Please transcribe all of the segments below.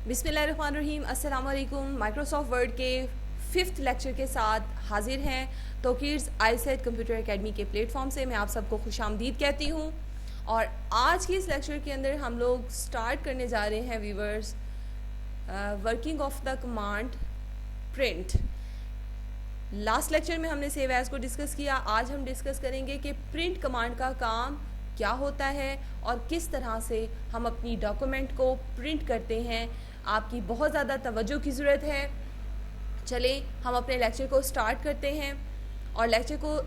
بسم اللہ الرحمن الرحیم. السلام علیکم. مائکروسافٹ ورڈ کے 5th لیکچر کے ساتھ حاضر ہیں. توکیرز آئی سیٹ کمپیوٹر اکیڈمی کے پلیٹ فارم سے میں آپ سب کو خوش آمدید کہتی ہوں. اور آج کی اس لیکچر کے اندر ہم لوگ سٹارٹ کرنے جا رہے ہیں viewers working of the command print. Last lecture میں ہم نے سیو ایز کو ڈسکس کیا. آج ہم ڈسکس کریں گے کہ پرنٹ کمانڈ کا کام کیا ہوتا ہے اور کس طرح سے ہم اپنی ڈاکومنٹ کو پرنٹ کرتے ہیں. آپ کی بہت زیادہ توجہ کی ضرورت ہے. چلیں ہم اپنے لیکچر کو سٹارٹ کرتے ہیں. اور لیکچر کو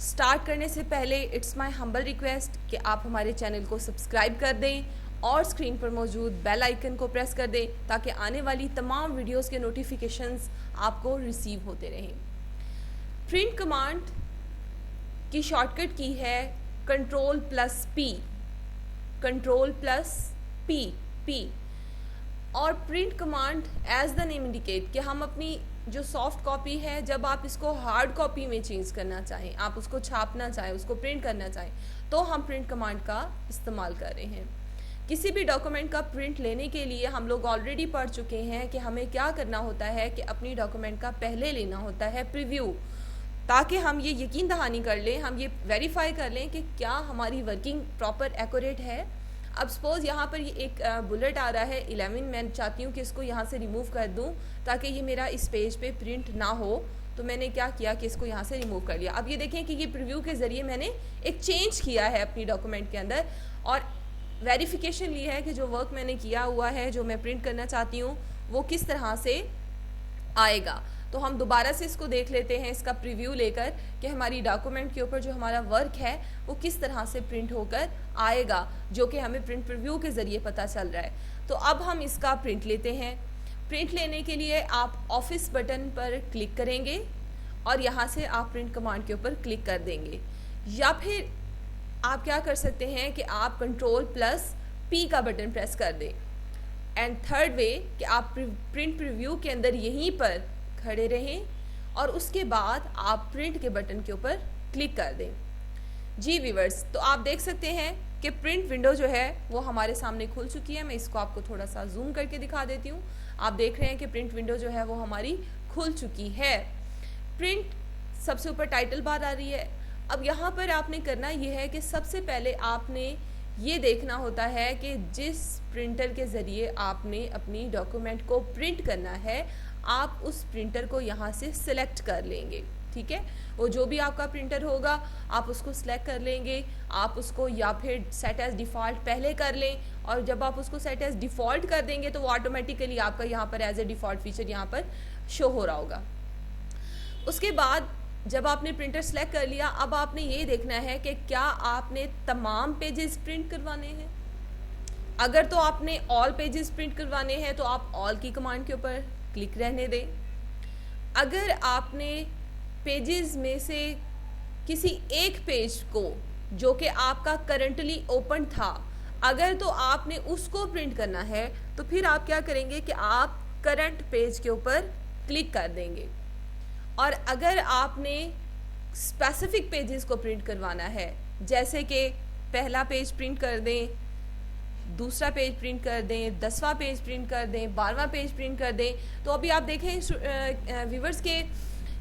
سٹارٹ کرنے سے پہلے اٹس مائی ہمبل ریکویسٹ کہ آپ ہمارے چینل کو سبسکرائب کر دیں اور اسکرین پر موجود بیل آئیکن کو پریس کر دیں تاکہ آنے والی تمام ویڈیوز کے نوٹیفیکیشنز آپ کو ریسیو ہوتے رہیں. پرنٹ کمانڈ کی شارٹ کٹ کی ہے Ctrl+P. Ctrl+P. اور print command as the name indicate کہ ہم اپنی جو سافٹ کاپی ہے جب آپ اس کو ہارڈ کاپی میں چینج کرنا چاہیں, آپ اس کو چھاپنا چاہیں, اس کو پرنٹ کرنا چاہیں, تو ہم پرنٹ کمانڈ کا استعمال کر رہے ہیں. کسی بھی ڈاکومنٹ کا پرنٹ لینے کے لیے ہم لوگ آلریڈی پڑھ چکے ہیں کہ ہمیں کیا کرنا ہوتا ہے کہ اپنی ڈاکومنٹ کا پہلے لینا ہوتا ہے پریویو, تاکہ ہم یہ یقین دہانی کر لیں, ہم یہ ویریفائی کر لیں کہ کیا ہماری ورکنگ پراپر ایکوریٹ ہے. اب سپوز یہاں پر یہ ایک بلٹ آ رہا ہے 11, میں چاہتی ہوں کہ اس کو یہاں سے ریموو کر دوں تاکہ یہ میرا اس پیج پہ پرنٹ نہ ہو. تو میں نے کیا کیا کہ اس کو یہاں سے ریموو کر لیا. اب یہ دیکھیں کہ یہ پریویو کے ذریعے میں نے ایک چینج کیا ہے اپنی ڈاکومنٹ کے اندر اور ویریفیکیشن لی ہے کہ جو ورک میں نے کیا ہوا ہے, جو میں پرنٹ کرنا چاہتی ہوں, وہ کس طرح سے آئے گا. تو ہم دوبارہ سے اس کو دیکھ لیتے ہیں, اس کا پریویو لے کر, کہ ہماری ڈاکومنٹ کے اوپر جو ہمارا ورک ہے وہ کس طرح سے پرنٹ ہو کر آئے گا, جو کہ ہمیں پرنٹ پریویو کے ذریعے پتہ چل رہا ہے. تو اب ہم اس کا پرنٹ لیتے ہیں. پرنٹ لینے کے لیے آپ آفس بٹن پر کلک کریں گے اور یہاں سے آپ پرنٹ کمانڈ کے اوپر کلک کر دیں گے. یا پھر آپ کیا کر سکتے ہیں کہ آپ Ctrl+P کا بٹن پریس کر دیں. اینڈ تھرڈ وے کہ آپ پرنٹ پریویو کے اندر یہیں پر کھڑے رہیں اور اس کے بعد آپ پرنٹ کے بٹن کے اوپر کلک کر دیں. جی ویورز, تو آپ دیکھ سکتے ہیں کہ پرنٹ ونڈو جو ہے وہ ہمارے سامنے کھل چکی ہے. میں اس کو آپ کو تھوڑا سا زوم کر کے دکھا دیتی ہوں. آپ دیکھ رہے ہیں کہ پرنٹ ونڈو جو ہے وہ ہماری کھل چکی ہے. پرنٹ سب سے اوپر ٹائٹل بار آ رہی ہے. اب یہاں پر آپ نے کرنا یہ ہے کہ سب سے پہلے آپ نے یہ دیکھنا ہوتا ہے کہ جس پرنٹر کے ذریعے آپ نے اپنی ڈاکومنٹ کو پرنٹ کرنا ہے, آپ اس پرنٹر کو یہاں سے سلیکٹ کر لیں گے. ٹھیک ہے, وہ جو بھی آپ کا پرنٹر ہوگا آپ اس کو سلیکٹ کر لیں گے. آپ اس کو یا پھر سیٹ ایز ڈیفالٹ پہلے کر لیں, اور جب آپ اس کو سیٹ ایز ڈیفالٹ کر دیں گے تو وہ آٹومیٹیکلی آپ کا یہاں پر ایز اے ڈیفالٹ فیچر یہاں پر شو ہو رہا ہوگا. اس کے بعد جب آپ نے پرنٹر سلیکٹ کر لیا, اب آپ نے یہ دیکھنا ہے کہ کیا آپ نے تمام پیجز پرنٹ کروانے ہیں. اگر تو آپ نے آل پیجز پرنٹ کروانے ہیں تو آپ آل کی کمانڈ کے اوپر کلک رہنے دیں. اگر آپ نے پیجز میں سے کسی ایک پیج کو جو کہ آپ کا کرنٹلی اوپن تھا, اگر تو آپ نے اس کو پرنٹ کرنا ہے تو پھر آپ کیا کریں گے کہ آپ کرنٹ پیج کے اوپر کلک کر دیں گے. اور اگر آپ نے اسپیسیفک پیجز کو پرنٹ کروانا ہے, جیسے کہ پہلا پیج پرنٹ کر دیں, دوسرا پیج پرنٹ کر دیں, 10واں پیج پرنٹ کر دیں, 12واں پیج پرنٹ کر دیں, تو ابھی آپ دیکھیں ویورز کے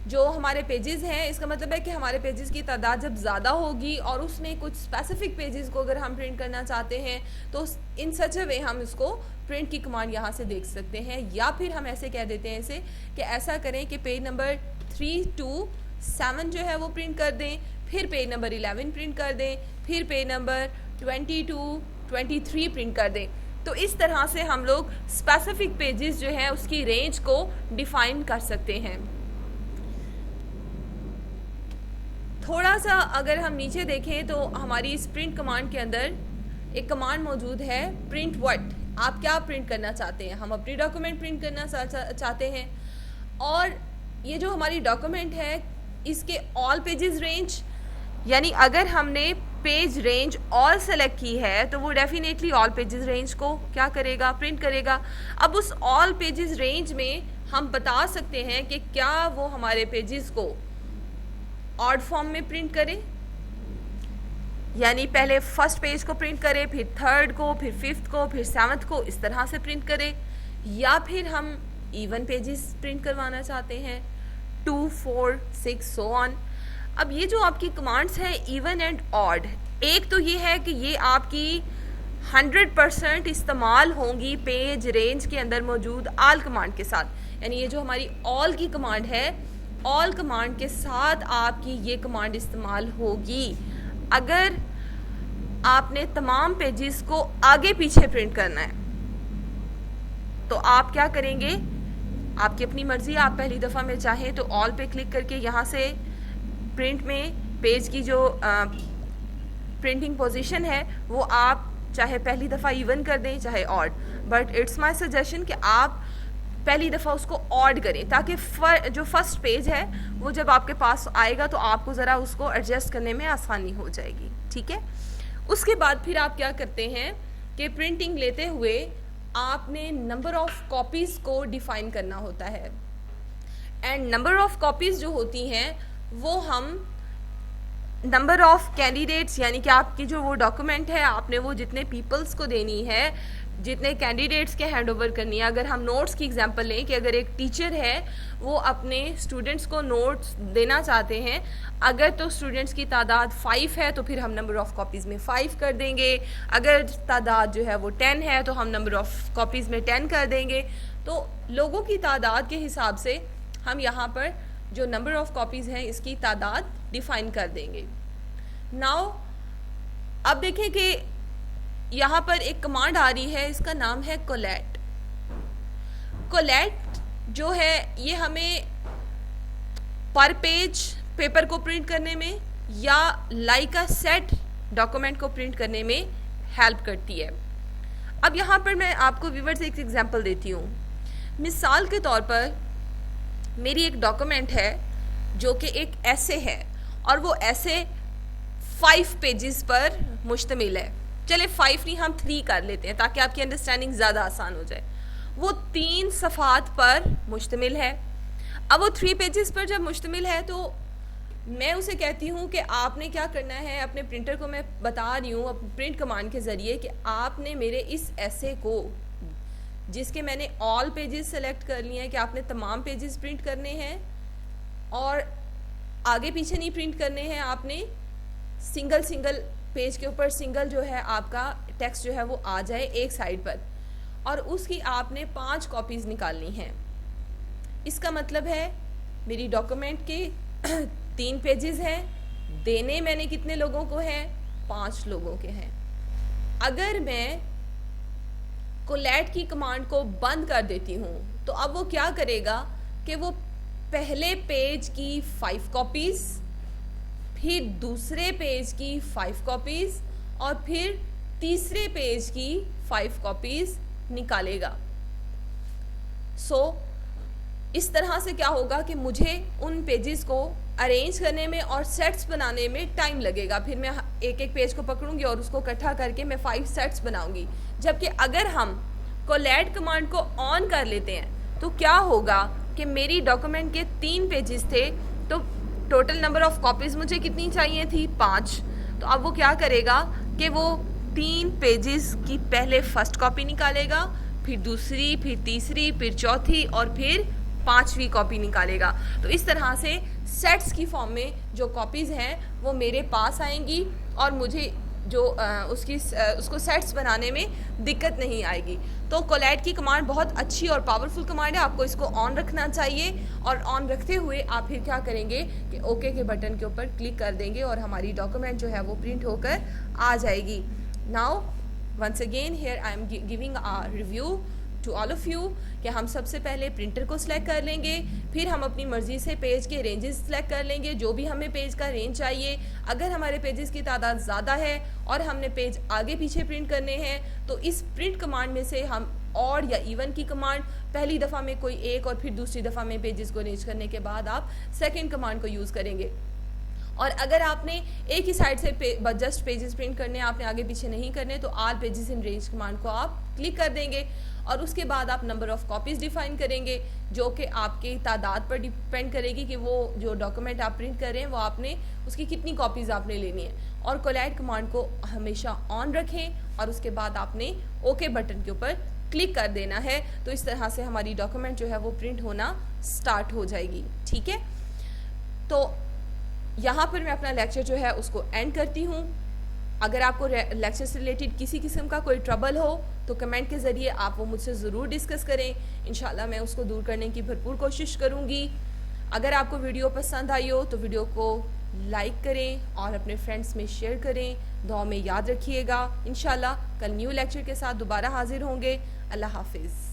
جو ہمارے پیجز ہیں, اس کا مطلب ہے کہ ہمارے پیجز کی تعداد جب زیادہ ہوگی اور اس میں کچھ اسپیسیفک پیجز کو اگر ہم پرنٹ کرنا چاہتے ہیں تو ان سچ اے وے ہم اس کو پرنٹ کی کمانڈ یہاں سے دیکھ سکتے ہیں. یا پھر ہم ایسے کہہ دیتے ہیں اسے کہ ایسا کریں کہ پیج نمبر 3 to 7 جو ہے وہ پرنٹ کر دیں, پھر پیج نمبر 11 پرنٹ کر دیں, پھر پیج نمبر 20 to 23 پرنٹ کر دیں. تو اس طرح سے ہم لوگ اسپیسیفک پیجز جو ہیں اس کی رینج کو ڈیفائن کر سکتے ہیں. تھوڑا سا اگر ہم نیچے دیکھیں تو ہماری اس پرنٹ کمانڈ کے اندر ایک کمانڈ موجود ہے پرنٹ وٹ. آپ کیا پرنٹ کرنا چاہتے ہیں؟ ہم اپنی ڈاکومنٹ پرنٹ کرنا چاہتے ہیں, اور یہ جو ہماری ڈاکومنٹ ہے اس کے آل پیجز رینج, یعنی اگر ہم نے پیج رینج آل سلیکٹ کی ہے تو وہ ڈیفینیٹلی آل پیجز رینج کو کیا کرے گا, پرنٹ کرے گا. اب اس آل پیجز رینج میں ہم بتا سکتے ہیں کہ کیا وہ ہمارے پیجز کو آڈ فارم میں پرنٹ کرے یعنی پہلے فرسٹ پیج کو پرنٹ کرے، پھر تھرڈ کو، پھر ففتھ کو، پھر سیونتھ کو، اس طرح سے پرنٹ کرے. یا پھر ہم ایون پیجز پرنٹ کروانا چاہتے ہیں 2 4 6 سو آن. اب یہ جو آپ کی کمانڈس ہیں ایون اینڈ آڈ، ایک تو یہ ہے کہ یہ آپ کی 100% استعمال ہوں گی پیج رینج کے اندر موجود آل کمانڈ کے ساتھ. یعنی یہ جو ہماری آل کی کمانڈ ہے، آل کمانڈ کے ساتھ آپ کی یہ کمانڈ استعمال ہوگی. اگر آپ نے تمام پیجز کو آگے پیچھے پرنٹ کرنا ہے تو آپ کیا کریں گے؟ آپ کی اپنی مرضی، آپ پہلی دفعہ میں چاہیں تو آل پہ کلک کر کے یہاں سے پرنٹ میں پیج کی جو پرنٹنگ پوزیشن ہے وہ آپ چاہے پہلی دفعہ ایون کر دیں چاہے odd, but it's my suggestion کہ آپ پہلی دفعہ اس کو آڈ کریں تاکہ جو فرسٹ پیج ہے وہ جب آپ کے پاس آئے گا تو آپ کو ذرا اس کو ایڈجسٹ کرنے میں آسانی ہو جائے گی. ٹھیک ہے، اس کے بعد پھر آپ کیا کرتے ہیں کہ پرنٹنگ لیتے ہوئے آپ نے نمبر آف کاپیز کو ڈیفائن کرنا ہوتا ہے. اینڈ نمبر آف کاپیز جو ہوتی ہیں وہ ہم نمبر آف کینڈیڈیٹس، یعنی کہ آپ کی جو وہ ڈاکومنٹ ہے آپ نے وہ جتنے پیپلز کو دینی ہے، جتنے کینڈیڈیٹس کے ہینڈ اوور کرنی ہے. اگر ہم نوٹس کی ایگزامپل لیں کہ اگر ایک ٹیچر ہے وہ اپنے اسٹوڈنٹس کو نوٹس دینا چاہتے ہیں، اگر تو اسٹوڈنٹس کی تعداد 5 ہے تو پھر ہم نمبر آف کاپیز میں 5 کر دیں گے. اگر تعداد جو ہے وہ 10 ہے تو ہم نمبر آف کاپیز میں 10 کر دیں گے. تو لوگوں کی تعداد کے حساب سے ہم یہاں پر جو نمبر آف کاپیز ہیں اس کی تعداد ڈیفائن کر دیں گے. ناؤ اب دیکھیں کہ یہاں پر ایک کمانڈ آ رہی ہے، اس کا نام ہے کولیٹ. کولیٹ جو ہے یہ ہمیں پر پیج پیپر کو پرنٹ کرنے میں یا لائک اے سیٹ ڈاکومنٹ کو پرنٹ کرنے میں ہیلپ کرتی ہے. اب یہاں پر میں آپ کو ویورز ایک ایگزامپل دیتی ہوں. مثال کے طور پر میری ایک ڈاکومنٹ ہے جو کہ ایک ایسے ہے اور وہ ایسے 5 پیجز پر مشتمل ہے. چلے 5 نہیں، ہم 3 کر لیتے ہیں تاکہ آپ کی انڈرسٹینڈنگ زیادہ آسان ہو جائے. وہ 3 صفحات پر مشتمل ہے. اب وہ 3 پیجز پر جب مشتمل ہے تو میں اسے کہتی ہوں کہ آپ نے کیا کرنا ہے، اپنے پرنٹر کو میں بتا رہی ہوں پرنٹ کمانڈ کے ذریعے کہ آپ نے میرے اس ایسے کو، جس کے میں نے آل پیجز سلیکٹ کر لیے ہیں کہ آپ نے تمام پیجز پرنٹ کرنے ہیں اور آگے پیچھے نہیں پرنٹ کرنے ہیں، آپ نے سنگل پیج کے اوپر سنگل جو ہے آپ کا ٹیکسٹ جو ہے وہ آ جائے ایک سائڈ پر، اور اس کی آپ نے 5 کاپیز نکالنی ہیں. اس کا مطلب ہے میری ڈاکومنٹ کے 3 پیجز ہیں، دینے میں نے کتنے لوگوں کو ہیں؟ 5 لوگوں کے ہیں. اگر میں کولیٹ کی کمانڈ کو بند کر دیتی ہوں تو اب وہ کیا کرے گا کہ وہ پہلے پیج کی 5 کاپیز، پھر دوسرے پیج کی 5 کاپیز اور پھر تیسرے پیج کی 5 کاپیز نکالے گا. اس طرح سے کیا ہوگا کہ مجھے ان پیجز کو ارینج کرنے میں اور سیٹس بنانے میں ٹائم لگے گا. پھر میں ایک پیج کو پکڑوں گی اور اس کو اکٹھا کر کے میں 5 سیٹس بناؤں گی. جبکہ اگر ہم کولیٹ کمانڈ کو آن کر لیتے ہیں تو کیا ہوگا کہ میری ڈاکومنٹ کے 3 پیجز تھے تو ٹوٹل نمبر آف کاپیز مجھے کتنی چاہیے تھی؟ 5. تو اب وہ کیا کرے گا کہ وہ 3 پیجز کی پہلے فرسٹ کاپی نکالے گا، پھر دوسری، پھر تیسری، پھر چوتھی اور پھر 5ویں کاپی نکالے گا. تو اس طرح سے سیٹس کی فارم میں جو کاپیز ہیں وہ میرے پاس آئیں گی اور مجھے جو اس کو سیٹس بنانے میں دقت نہیں آئے گی. تو کولیٹ کی کمانڈ بہت اچھی اور پاورفل کمانڈ ہے، آپ کو اس کو آن رکھنا چاہیے. اور آن رکھتے ہوئے آپ پھر کیا کریں گے کہ اوکے کے بٹن کے اوپر کلک کر دیں گے اور ہماری ڈاکومنٹ جو ہے وہ پرنٹ ہو کر آ جائے گی. Now once again here I am giving a review to all of you کہ ہم سب سے پہلے پرنٹر کو سلیکٹ کر لیں گے، پھر ہم اپنی مرضی سے پیج کے رینجز سلیکٹ کر لیں گے، جو بھی ہمیں پیج کا رینج چاہیے. اگر ہمارے پیجز کی تعداد زیادہ ہے اور ہم نے پیج آگے پیچھے پرنٹ کرنے ہیں تو اس پرنٹ کمانڈ میں سے ہم آڈ یا ایون کی کمانڈ پہلی دفعہ میں کوئی ایک اور پھر دوسری دفعہ میں پیجز کو ارینج کرنے کے بعد آپ سیکنڈ کمانڈ کو یوز کریں گے. اور اگر آپ نے ایک ہی سائڈ سے جسٹ پیجز پرنٹ کرنے ہیں، آپ نے آگے پیچھے نہیں کرنے، تو آل پیجز ان رینج کمانڈ کو آپ کلک کر دیں گے اور اس کے بعد آپ نمبر آف کاپیز ڈیفائن کریں گے، جو کہ آپ کی تعداد پر ڈیپینڈ کرے گی کہ وہ جو ڈاکومنٹ آپ پرنٹ کر رہے ہیں وہ آپ نے اس کی کتنی کاپیز آپ نے لینی ہے. اور کولیٹ کمانڈ کو ہمیشہ آن رکھیں اور اس کے بعد آپ نے اوکے بٹن کے اوپر کلک کر دینا ہے. تو اس طرح سے ہماری ڈاکومنٹ جو ہے وہ پرنٹ ہونا سٹارٹ ہو جائے گی. ٹھیک ہے، تو یہاں پر میں اپنا لیکچر جو ہے اس کو اینڈ کرتی ہوں. اگر آپ کو لیکچر سے ریلیٹڈ کسی قسم کا کوئی ٹربل ہو تو کمنٹ کے ذریعے آپ وہ مجھ سے ضرور ڈسکس کریں، انشاءاللہ میں اس کو دور کرنے کی بھرپور کوشش کروں گی. اگر آپ کو ویڈیو پسند آئی ہو تو ویڈیو کو لائک کریں اور اپنے فرینڈس میں شیئر کریں. دعا میں یاد رکھیے گا. انشاءاللہ کل نیو لیکچر کے ساتھ دوبارہ حاضر ہوں گے. اللہ حافظ.